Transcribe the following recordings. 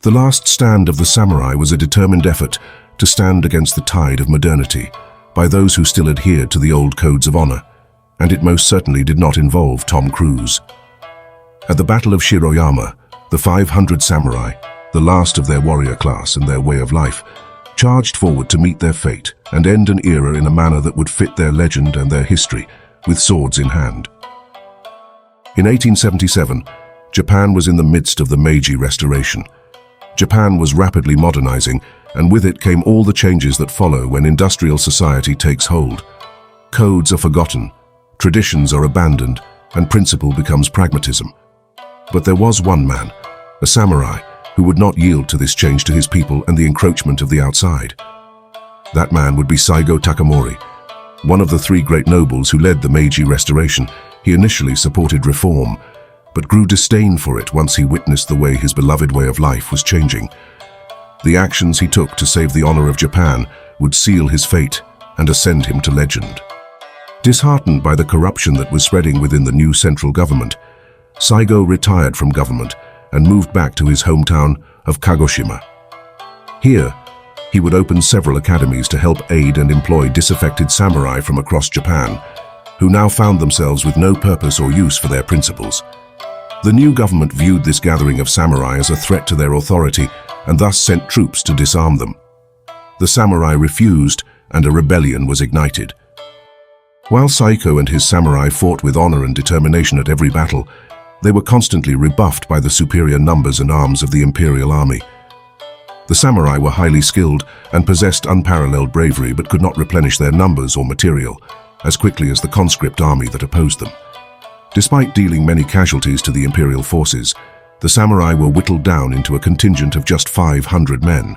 The last stand of the samurai was a determined effort to stand against the tide of modernity by those who still adhered to the old codes of honor, and it most certainly did not involve Tom Cruise. At the Battle of Shiroyama, the 500 samurai, the last of their warrior class and their way of life, charged forward to meet their fate and end an era in a manner that would fit their legend and their history, with swords in hand. In 1877, Japan was in the midst of the Meiji Restoration. Japan was rapidly modernizing, and with it came all the changes that follow when industrial society takes hold. Codes are forgotten, traditions are abandoned, and principle becomes pragmatism. But there was one man, a samurai, who would not yield to this change to his people and the encroachment of the outside. That man would be Saigo Takamori. One of the three great nobles who led the Meiji Restoration, he initially supported reform, but grew disdain for it once he witnessed the way his beloved way of life was changing. The actions he took to save the honor of Japan would seal his fate and ascend him to legend. Disheartened by the corruption that was spreading within the new central government, Saigo retired from government and moved back to his hometown of Kagoshima. Here, he would open several academies to help aid and employ disaffected samurai from across Japan, who now found themselves with no purpose or use for their principles. The new government viewed this gathering of samurai as a threat to their authority and thus sent troops to disarm them. The samurai refused, and a rebellion was ignited. While Saigo and his samurai fought with honor and determination at every battle, they were constantly rebuffed by the superior numbers and arms of the imperial army. The samurai were highly skilled and possessed unparalleled bravery, but could not replenish their numbers or material as quickly as the conscript army that opposed them. Despite dealing many casualties to the imperial forces, the samurai were whittled down into a contingent of just 500 men.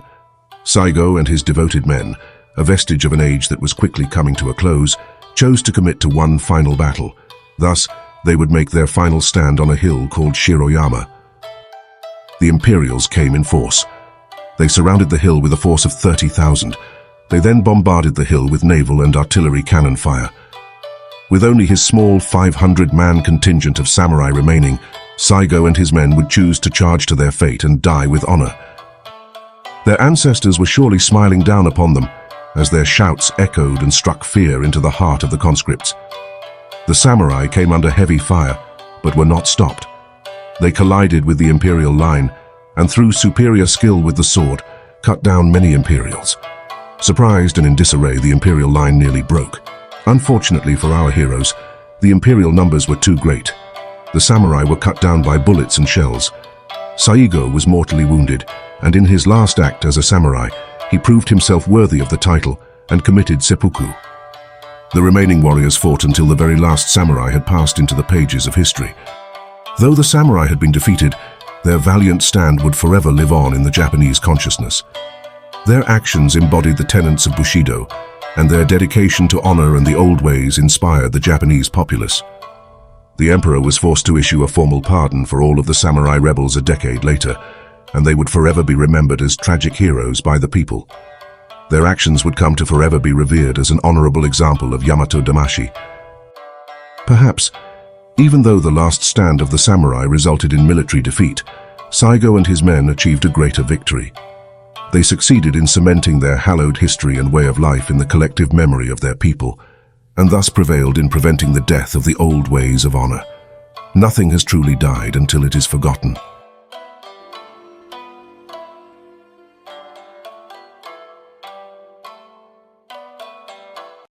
Saigo and his devoted men, a vestige of an age that was quickly coming to a close, chose to commit to one final battle. Thus, they would make their final stand on a hill called Shiroyama. The Imperials came in force. They surrounded the hill with a force of 30,000. They then bombarded the hill with naval and artillery cannon fire. With only his small 500-man contingent of samurai remaining, Saigo and his men would choose to charge to their fate and die with honor. Their ancestors were surely smiling down upon them, as their shouts echoed and struck fear into the heart of the conscripts. The samurai came under heavy fire, but were not stopped. They collided with the imperial line, and through superior skill with the sword, cut down many Imperials. Surprised and in disarray, the imperial line nearly broke. Unfortunately for our heroes, the imperial numbers were too great. The samurai were cut down by bullets and shells. Saigo was mortally wounded, and in his last act as a samurai, he proved himself worthy of the title and committed seppuku. The remaining warriors fought until the very last samurai had passed into the pages of history. Though the samurai had been defeated, their valiant stand would forever live on in the Japanese consciousness. Their actions embodied the tenets of Bushido, and their dedication to honor and the old ways inspired the Japanese populace. The emperor was forced to issue a formal pardon for all of the samurai rebels a decade later, and they would forever be remembered as tragic heroes by the people. Their actions would come to forever be revered as an honorable example of Yamato Damashi. Perhaps, even though the last stand of the samurai resulted in military defeat, Saigo and his men achieved a greater victory. They succeeded in cementing their hallowed history and way of life in the collective memory of their people, and thus prevailed in preventing the death of the old ways of honor. Nothing has truly died until it is forgotten.